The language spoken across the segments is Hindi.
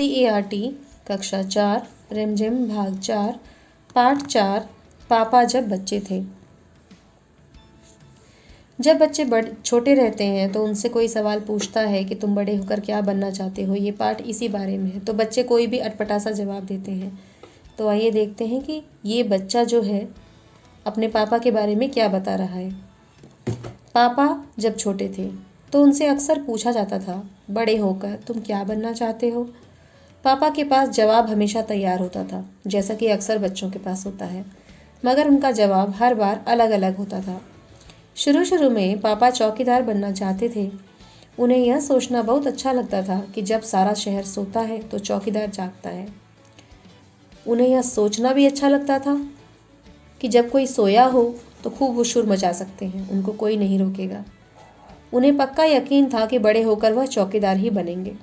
NCERT कक्षा 4 रिमझिम भाग 4 पाठ 4 पापा जब बच्चे थे। जब बच्चे छोटे रहते हैं तो उनसे कोई सवाल पूछता है कि तुम बड़े होकर क्या बनना चाहते हो। ये पाठ इसी बारे में है। तो बच्चे कोई भी अटपटा सा जवाब देते हैं। तो आइए देखते हैं कि ये बच्चा जो है अपने पापा के बारे में क्या बता रहा है। पापा जब छोटे थे तो उनसे अक्सर पूछा जाता था, बड़े होकर तुम क्या बनना चाहते हो। पापा के पास जवाब हमेशा तैयार होता था, जैसा कि अक्सर बच्चों के पास होता है, मगर उनका जवाब हर बार अलग अलग होता था। शुरू शुरू में पापा चौकीदार बनना चाहते थे। उन्हें यह सोचना बहुत अच्छा लगता था कि जब सारा शहर सोता है तो चौकीदार जागता है। उन्हें यह सोचना भी अच्छा लगता था कि जब कोई सोया हो तो खूब वो शोर मचा सकते हैं, उनको कोई नहीं रोकेगा। उन्हें पक्का यकीन था कि बड़े होकर वह चौकीदार ही बनेंगे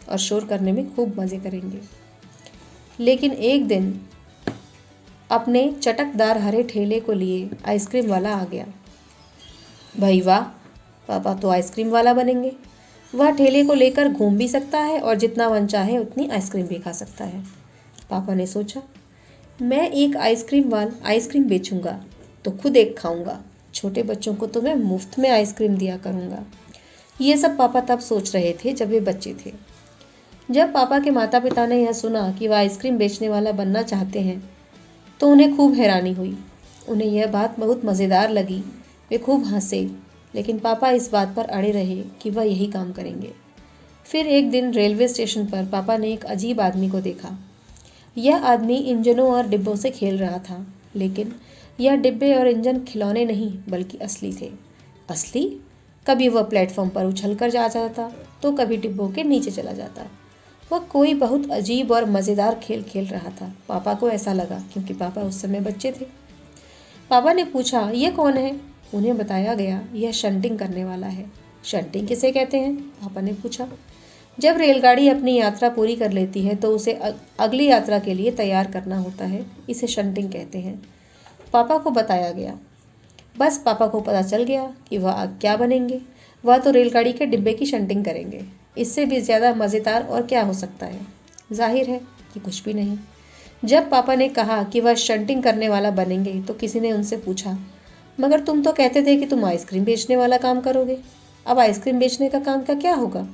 और शोर करने में खूब मज़े करेंगे। लेकिन एक दिन अपने चटकदार हरे ठेले को लिए आइसक्रीम वाला आ गया। भाई वाह, पापा तो आइसक्रीम वाला बनेंगे। वह ठेले को लेकर घूम भी सकता है और जितना मन चाहे उतनी आइसक्रीम भी खा सकता है। पापा ने सोचा, मैं एक आइसक्रीम बेचूंगा तो खुद एक खाऊंगा। छोटे बच्चों को तो मैं मुफ्त में आइसक्रीम दिया करूंगा। ये सब पापा तब सोच रहे थे जब वे बच्चे थे। जब पापा के माता पिता ने यह सुना कि वह आइसक्रीम बेचने वाला बनना चाहते हैं तो उन्हें खूब हैरानी हुई। उन्हें यह बात बहुत मज़ेदार लगी। वे खूब हंसे, लेकिन पापा इस बात पर अड़े रहे कि वह यही काम करेंगे। फिर एक दिन रेलवे स्टेशन पर पापा ने एक अजीब आदमी को देखा। यह आदमी इंजनों और डिब्बों से खेल रहा था, लेकिन यह डिब्बे और इंजन खिलौने नहीं बल्कि असली थे। असली? कभी वह प्लेटफॉर्म पर उछल कर जा जाता तो कभी डिब्बों के नीचे चला जाता। वह कोई बहुत अजीब और मज़ेदार खेल खेल रहा था। पापा को ऐसा लगा क्योंकि पापा उस समय बच्चे थे। पापा ने पूछा, यह कौन है? उन्हें बताया गया, यह शंटिंग करने वाला है। शंटिंग किसे कहते हैं? पापा ने पूछा। जब रेलगाड़ी अपनी यात्रा पूरी कर लेती है तो उसे अगली यात्रा के लिए तैयार करना होता है, इसे शंटिंग कहते हैं। पापा को बताया गया। बस पापा को पता चल गया कि वह क्या बनेंगे। वह तो रेलगाड़ी के डिब्बे की शंटिंग करेंगे। इससे भी ज़्यादा मज़ेदार और क्या हो सकता है? जाहिर है कि कुछ भी नहीं। जब पापा ने कहा कि वह शंटिंग करने वाला बनेंगे तो किसी ने उनसे पूछा, मगर तुम तो कहते थे कि तुम आइसक्रीम बेचने वाला काम करोगे। अब आइसक्रीम बेचने का काम का क्या होगा?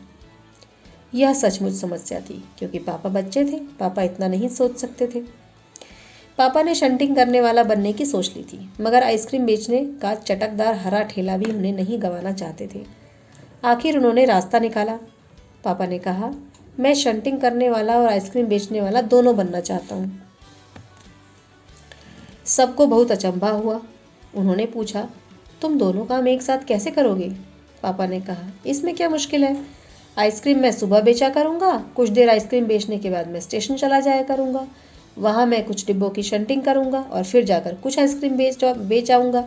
यह सचमुच समस्या थी, क्योंकि पापा बच्चे थे। पापा इतना नहीं सोच सकते थे। पापा ने शंटिंग करने वाला बनने की सोच ली थी, मगर आइसक्रीम बेचने का चटकदार हरा ठेला भी उन्हें नहीं गंवाना चाहते थे। आखिर उन्होंने रास्ता निकाला। पापा ने कहा, मैं शंटिंग करने वाला और आइसक्रीम बेचने वाला दोनों बनना चाहता हूँ। सबको बहुत अचंभा हुआ। उन्होंने पूछा, तुम दोनों काम एक साथ कैसे करोगे? पापा ने कहा, इसमें क्या मुश्किल है। आइसक्रीम मैं सुबह बेचा करूँगा, कुछ देर आइसक्रीम बेचने के बाद मैं स्टेशन चला जाया करूँगा। वहाँ मैं कुछ डिब्बों की शंटिंग करूँगा और फिर जाकर कुछ आइसक्रीम बेच आऊँगा।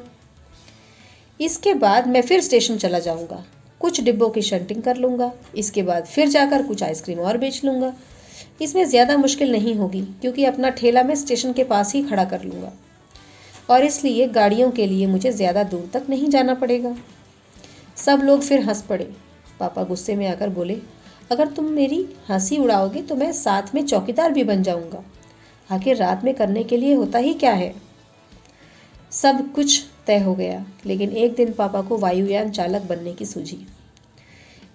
इसके बाद मैं फिर स्टेशन चला जाऊँगा, कुछ डिब्बों की शंटिंग कर लूँगा। इसके बाद फिर जाकर कुछ आइसक्रीम और बेच लूँगा। इसमें ज़्यादा मुश्किल नहीं होगी, क्योंकि अपना ठेला मैं स्टेशन के पास ही खड़ा कर लूँगा और इसलिए गाड़ियों के लिए मुझे ज़्यादा दूर तक नहीं जाना पड़ेगा। सब लोग फिर हंस पड़े। पापा गुस्से में आकर बोले, अगर तुम मेरी हंसी उड़ाओगे तो मैं साथ में चौकीदार भी बन जाऊंगा। आखिर रात में करने के लिए होता ही क्या है। सब कुछ तय हो गया, लेकिन एक दिन पापा को वायुयान चालक बनने की सूझी।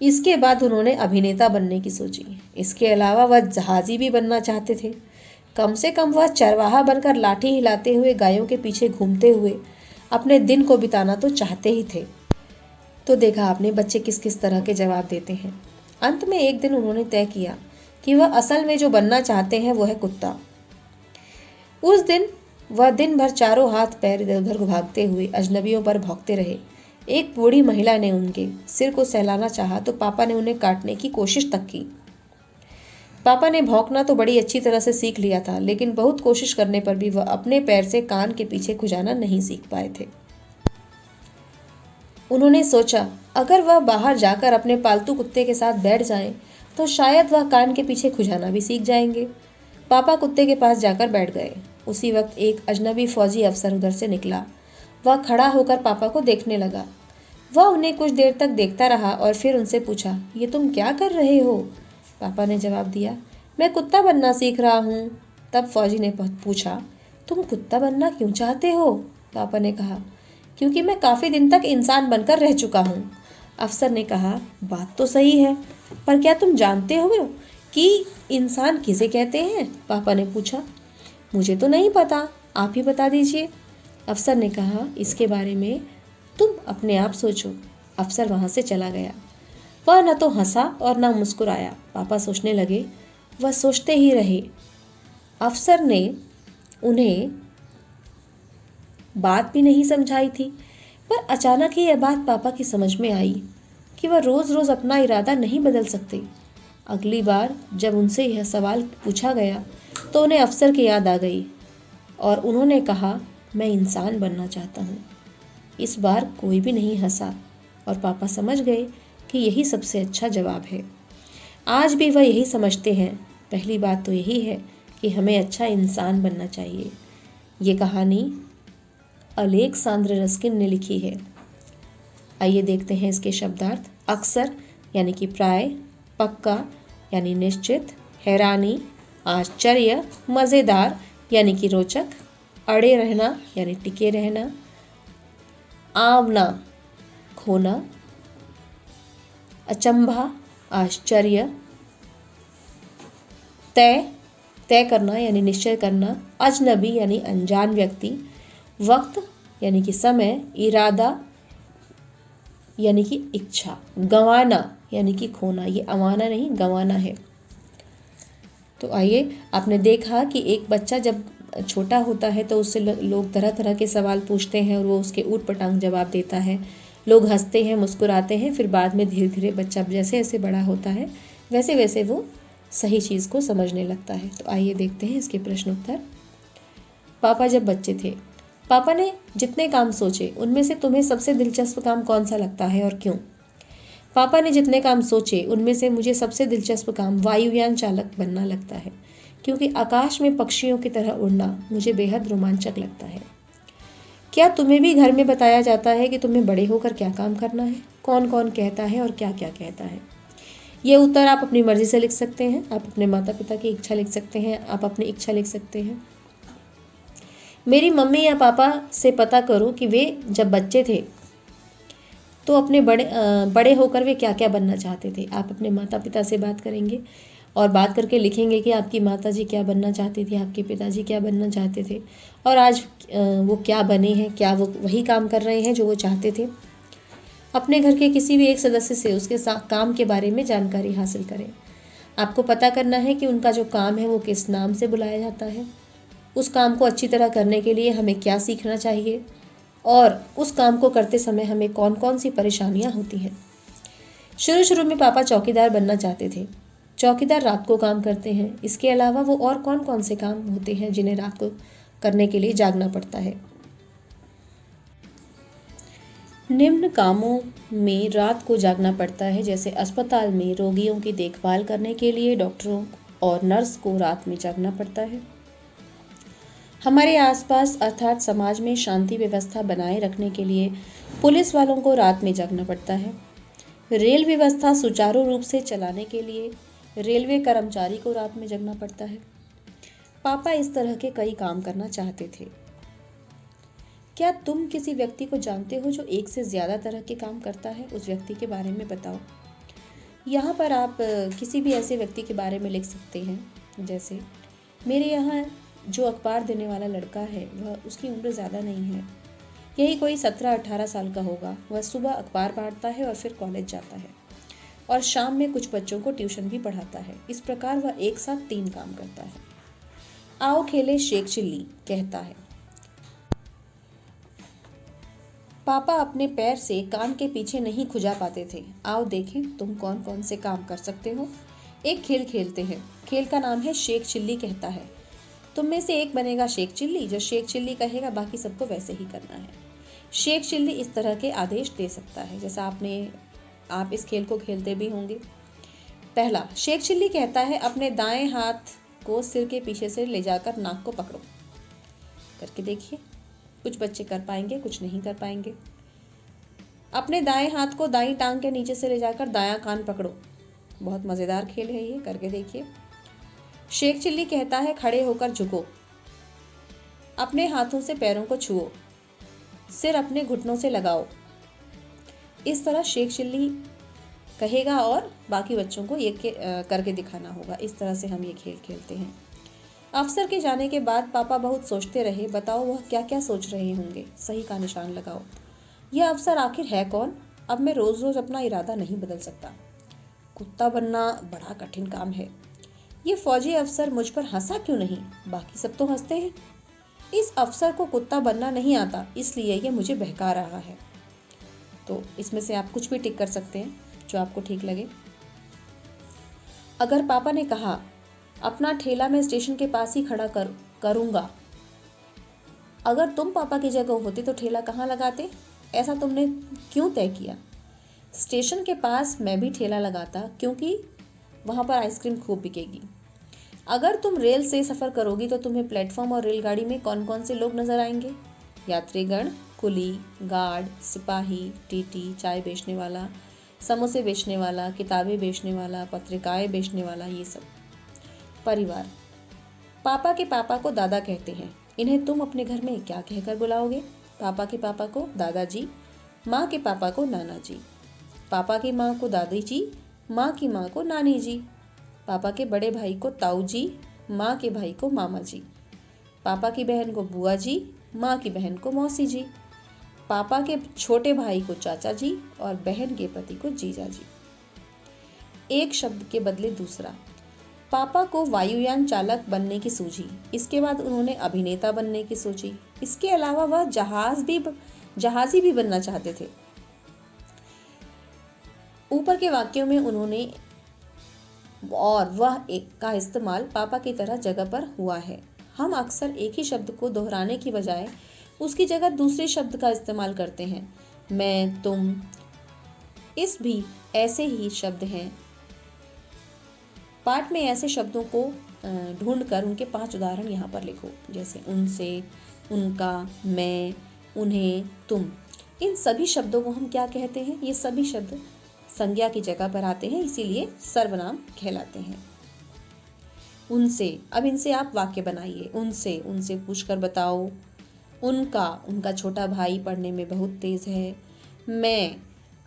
इसके बाद उन्होंने अभिनेता बनने की सोची। इसके अलावा वह जहाजी भी बनना चाहते थे। कम से कम वह चरवाहा बनकर लाठी हिलाते हुए गायों के पीछे घूमते हुए अपने दिन को बिताना तो चाहते ही थे। तो देखा आपने बच्चे किस किस तरह के जवाब देते हैं। अंत में एक दिन उन्होंने तय किया कि वह असल में जो बनना चाहते हैं वो है कुत्ता। उस दिन वह दिन भर चारों हाथ पैर इधर उधर भागते हुए अजनबियों पर भौंकते रहे। एक बूढ़ी महिला ने उनके सिर को सहलाना चाहा तो पापा ने उन्हें काटने की कोशिश तक की। पापा ने भौंकना तो बड़ी अच्छी तरह से सीख लिया था, लेकिन बहुत कोशिश करने पर भी वह अपने पैर से कान के पीछे खुजाना नहीं सीख पाए थे। उन्होंने सोचा, अगर वह बाहर जाकर अपने पालतू कुत्ते के साथ बैठ जाएं, तो शायद वह कान के पीछे खुजाना भी सीख जाएंगे। पापा कुत्ते के पास जाकर बैठ गए। उसी वक्त एक अजनबी फौजी अफसर उधर से निकला। वह खड़ा होकर पापा को देखने लगा। वह उन्हें कुछ देर तक देखता रहा और फिर उनसे पूछा, ये तुम क्या कर रहे हो? पापा ने जवाब दिया, मैं कुत्ता बनना सीख रहा हूँ। तब फौजी ने पूछा, तुम कुत्ता बनना क्यों चाहते हो? पापा ने कहा, क्योंकि मैं काफ़ी दिन तक इंसान बनकर रह चुका हूँ। अफसर ने कहा, बात तो सही है, पर क्या तुम जानते हो कि इंसान किसे कहते हैं? पापा ने पूछा। मुझे तो नहीं पता, आप ही बता दीजिए। अफसर ने कहा, इसके बारे में तुम अपने आप सोचो। अफसर वहाँ से चला गया। वह न तो हंसा और न मुस्कुराया। पापा सोचने लगे, वह सोचते ही रहे। अफसर ने उन्हें बात भी नहीं समझाई थी, पर अचानक ही यह बात पापा की समझ में आई कि वह रोज़ रोज़ अपना इरादा नहीं बदल सकते। अगली बार जब उनसे यह सवाल पूछा गया तो उन्हें अफसर की याद आ गई और उन्होंने कहा, मैं इंसान बनना चाहता हूँ। इस बार कोई भी नहीं हंसा और पापा समझ गए कि यही सबसे अच्छा जवाब है। आज भी वह यही समझते हैं। पहली बात तो यही है कि हमें अच्छा इंसान बनना चाहिए। ये कहानी अलेक्सांद्र रस्किन ने लिखी है। आइए देखते हैं इसके शब्दार्थ। अक्सर यानी कि प्राय, पक्का यानी निश्चित, हैरानी, आश्चर्य, मज़ेदार यानी कि रोचक, अड़े रहना यानी टिके रहना, आवना खोना, अचंभा आश्चर्य, तय करना यानी निश्चय करना, अजनबी यानी अनजान व्यक्ति, वक्त यानी कि समय, इरादा यानी कि इच्छा, गंवाना यानी कि खोना। ये अमाना नहीं, गंवाना है। तो आइए, आपने देखा कि एक बच्चा जब छोटा होता है तो उससे लोग तरह तरह के सवाल पूछते हैं और वो उसके ऊट पटांग जवाब देता है। लोग हंसते हैं, मुस्कुराते हैं। फिर बाद में धीरे धीरे बच्चा जैसे जैसे बड़ा होता है वैसे वैसे वो सही चीज़ को समझने लगता है। तो आइए देखते हैं इसके प्रश्न उत्तर। पापा जब बच्चे थे, पापा ने जितने काम सोचे उनमें से तुम्हें सबसे दिलचस्प काम कौन सा लगता है और क्यों? पापा ने जितने काम सोचे उनमें से मुझे सबसे दिलचस्प काम वायुयान चालक बनना लगता है, क्योंकि आकाश में पक्षियों की तरह उड़ना मुझे बेहद रोमांचक लगता है। क्या तुम्हें भी घर में बताया जाता है कि तुम्हें बड़े होकर क्या काम करना है? कौन कौन कहता है और क्या क्या कहता है? ये उत्तर आप अपनी मर्जी से लिख सकते हैं। आप अपने माता पिता की इच्छा लिख सकते हैं। आप अपनी इच्छा लिख सकते हैं। मेरी मम्मी या पापा से पता करो कि वे जब बच्चे थे तो अपने बड़े होकर वे क्या क्या बनना चाहते थे। आप अपने माता पिता से बात करेंगे और बात करके लिखेंगे कि आपकी माता जी क्या बनना चाहती थी, आपके पिताजी क्या बनना चाहते थे और आज वो क्या बने हैं, क्या वो वही काम कर रहे हैं जो वो चाहते थे। अपने घर के किसी भी एक सदस्य से उसके काम के बारे में जानकारी हासिल करें। आपको पता करना है कि उनका जो काम है वो किस नाम से बुलाया जाता है, उस काम को अच्छी तरह करने के लिए हमें क्या सीखना चाहिए और उस काम को करते समय हमें कौन कौन सी परेशानियां होती हैं। शुरू शुरू में पापा चौकीदार बनना चाहते थे। चौकीदार रात को काम करते हैं। इसके अलावा वो और कौन कौन से काम होते हैं जिन्हें रात को करने के लिए जागना पड़ता है? निम्न कामों में रात को जागना पड़ता है, जैसे अस्पताल में रोगियों की देखभाल करने के लिए डॉक्टरों और नर्स को रात में जागना पड़ता है। हमारे आसपास अर्थात समाज में शांति व्यवस्था बनाए रखने के लिए पुलिस वालों को रात में जागना पड़ता है। रेल व्यवस्था सुचारू रूप से चलाने के लिए रेलवे कर्मचारी को रात में जगना पड़ता है। पापा इस तरह के कई काम करना चाहते थे। क्या तुम किसी व्यक्ति को जानते हो जो एक से ज़्यादा तरह के काम करता है? उस व्यक्ति के बारे में बताओ। यहाँ पर आप किसी भी ऐसे व्यक्ति के बारे में लिख सकते हैं। जैसे मेरे यहाँ जो अखबार देने वाला लड़का है वह उसकी उम्र ज़्यादा नहीं है, यही कोई 17-18 साल का होगा। वह सुबह अखबार बांटता है और फिर कॉलेज जाता है और शाम में कुछ बच्चों को ट्यूशन भी पढ़ाता है। इस प्रकार वह एक साथ 3 काम करता है। आओ खेले शेख चिल्ली, कहता है। पापा अपने पैर से कान के पीछे नहीं खुजा पाते थे। आओ देखें तुम कौन कौन से काम कर सकते हो। एक खेल खेलते हैं। खेल का नाम है शेख चिल्ली, कहता है। तुम में से एक बनेगा शेख चिल्ली। जो शेख चिल्ली कहेगा बाकी सबको वैसे ही करना है। शेख चिल्ली इस तरह के आदेश दे सकता है, जैसा आप इस खेल को खेलते भी होंगे। पहला, शेख चिल्ली कहता है, अपने दाएं हाथ को सिर के पीछे से ले जाकर नाक को पकड़ो। करके देखिए। कुछ बच्चे कर पाएंगे, कुछ नहीं कर पाएंगे। अपने दाएं हाथ को दाईं टांग के नीचे से ले जाकर दायां कान पकड़ो। बहुत मज़ेदार खेल है ये, करके देखिए। शेख चिल्ली कहता है खड़े होकर झुको, अपने हाथों से पैरों को छुओ, सिर अपने घुटनों से लगाओ। इस तरह शेख चिल्ली कहेगा और बाकी बच्चों को ये करके दिखाना होगा। इस तरह से हम ये खेल खेलते हैं। अफसर के जाने के बाद पापा बहुत सोचते रहे। बताओ वह क्या क्या सोच रहे होंगे। सही का निशान लगाओ। यह अफसर आखिर है कौन? अब मैं रोज रोज अपना इरादा नहीं बदल सकता। कुत्ता बनना बड़ा कठिन काम है। ये फौजी अफसर मुझ पर हंसा क्यों नहीं? बाकी सब तो हंसते हैं। इस अफसर को कुत्ता बनना नहीं आता, इसलिए ये मुझे बहका रहा है। तो इसमें से आप कुछ भी टिक कर सकते हैं जो आपको ठीक लगे। अगर पापा ने कहा अपना ठेला मैं स्टेशन के पास ही खड़ा करूंगा, अगर तुम पापा की जगह होते तो ठेला कहाँ लगाते? ऐसा तुमने क्यों तय किया? स्टेशन के पास मैं भी ठेला लगाता, क्योंकि वहाँ पर आइसक्रीम खूब बिकेगी। अगर तुम रेल से सफ़र करोगी तो तुम्हें प्लेटफॉर्म और रेलगाड़ी में कौन कौन से लोग नजर आएंगे? यात्रीगण, कुली, गार्ड, सिपाही, टीटी, चाय बेचने वाला, समोसे बेचने वाला, किताबें बेचने वाला, पत्रिकाएं बेचने वाला, ये सब। परिवार। पापा के पापा को दादा कहते हैं। इन्हें तुम अपने घर में क्या कहकर बुलाओगे? पापा के पापा को दादाजी, माँ के पापा को नाना जी, पापा की माँ को दादी जी, माँ की माँ को नानी जी, पापा के बड़े भाई को ताऊ जी, माँ के भाई को मामा जी, पापा की बहन को बुआ जी, माँ की बहन को मौसी जी, पापा के छोटे भाई को चाचा जी और बहन के पति को जीजा जी। एक शब्द के बदले दूसरा। पापा को वायुयान चालक बनने की सूझी। इसके बाद उन्होंने अभिनेता बनने की सोची। इसके अलावा वह जहाजी भी बनना चाहते थे। ऊपर के वाक्यों में उन्होंने और वह एक का इस्तेमाल पापा की तरह जगह पर हुआ है। हम अक्सर एक ही शब्द को दोहराने की बजाय उसकी जगह दूसरे शब्द का इस्तेमाल करते हैं। मैं, तुम, इस भी ऐसे ही शब्द हैं। पाठ में ऐसे शब्दों को ढूंढकर उनके 5 उदाहरण यहाँ पर लिखो, जैसे उनसे, उनका, मैं, उन्हें, तुम। इन सभी शब्दों को हम क्या कहते हैं? ये सभी शब्द संज्ञा की जगह पर आते हैं, इसीलिए सर्वनाम कहलाते हैं। उनसे, अब इनसे आप वाक्य बनाइए। उनसे पूछकर बताओ। उनका छोटा भाई पढ़ने में बहुत तेज है।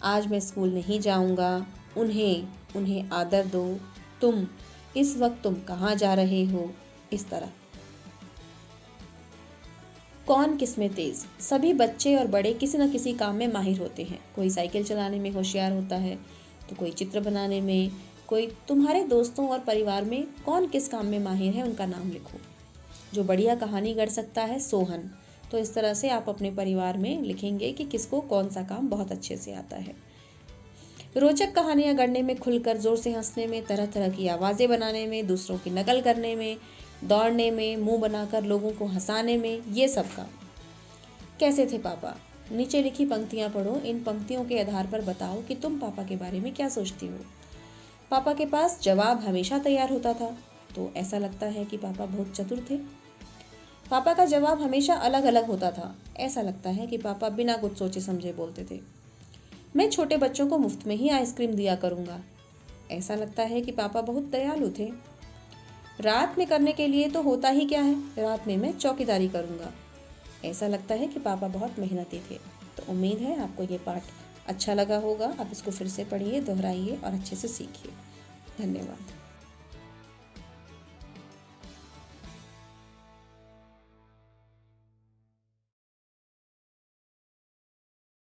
आज मैं स्कूल नहीं जाऊंगा। उन्हें आदर दो। तुम, इस वक्त तुम कहाँ जा रहे हो? इस तरह। कौन किस में तेज? सभी बच्चे और बड़े किसी न किसी काम में माहिर होते हैं। कोई साइकिल चलाने में होशियार होता है, तो कोई चित्र बनाने में, कोई। तुम्हारे दोस्तों और परिवार में कौन किस काम में माहिर है, उनका नाम लिखो। जो बढ़िया कहानी गढ़ सकता है, सोहन। तो इस तरह से आप अपने परिवार में लिखेंगे कि किसको कौन सा काम बहुत अच्छे से आता है। रोचक कहानियां गढ़ने में, खुलकर जोर से हंसने में, तरह तरह की आवाज़ें बनाने में, दूसरों की नकल करने में, दौड़ने में, मुंह बनाकर लोगों को हंसाने में, ये सब काम। कैसे थे पापा? नीचे लिखी पंक्तियां पढ़ो। इन पंक्तियों के आधार पर बताओ कि तुम पापा के बारे में क्या सोचती हो। पापा के पास जवाब हमेशा तैयार होता था, तो ऐसा लगता है कि पापा बहुत चतुर थे। पापा का जवाब हमेशा अलग अलग होता था, ऐसा लगता है कि पापा बिना कुछ सोचे समझे बोलते थे। मैं छोटे बच्चों को मुफ्त में ही आइसक्रीम दिया करूंगा, ऐसा लगता है कि पापा बहुत दयालु थे। रात में करने के लिए तो होता ही क्या है, रात में मैं चौकीदारी करूंगा, ऐसा लगता है कि पापा बहुत मेहनती थे। तो उम्मीद है आपको ये पाठ अच्छा लगा होगा। आप इसको फिर से पढ़िए, दोहराइए और अच्छे से सीखिए। धन्यवाद।